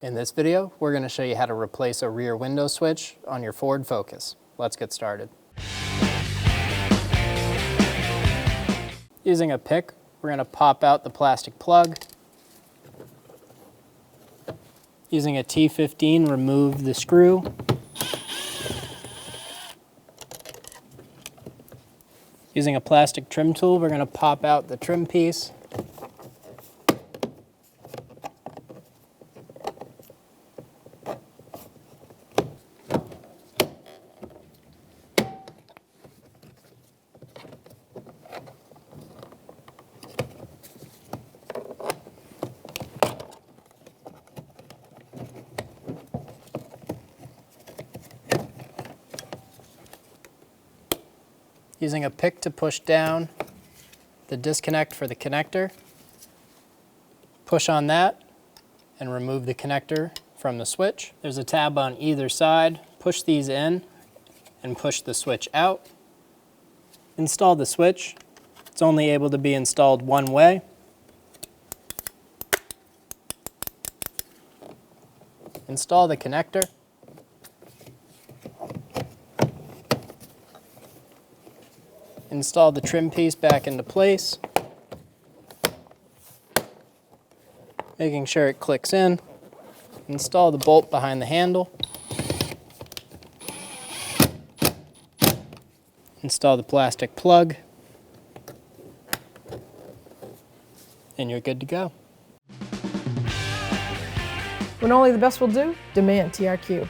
In this video, we're going to show you how to replace a rear window switch on your Ford Focus. Let's get started. Using a pick, we're going to pop out the plastic plug. Using a T15, remove the screw. Using a plastic trim tool, we're going to pop out the trim piece. Using a pick to push down the disconnect for the connector. Push on that and remove the connector from the switch. There's a tab on either side. Push these in and push the switch out. Install the switch. It's only able to be installed one way. Install the connector. Install the trim piece back into place, making sure it clicks in. Install the bolt behind the handle. Install the plastic plug, and you're good to go. When only the best will do, demand TRQ.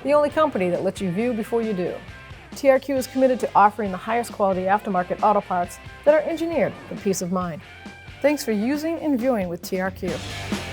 The only company that lets you view before you do. TRQ is committed to offering the highest quality aftermarket auto parts that are engineered for peace of mind. Thanks for using and viewing with TRQ.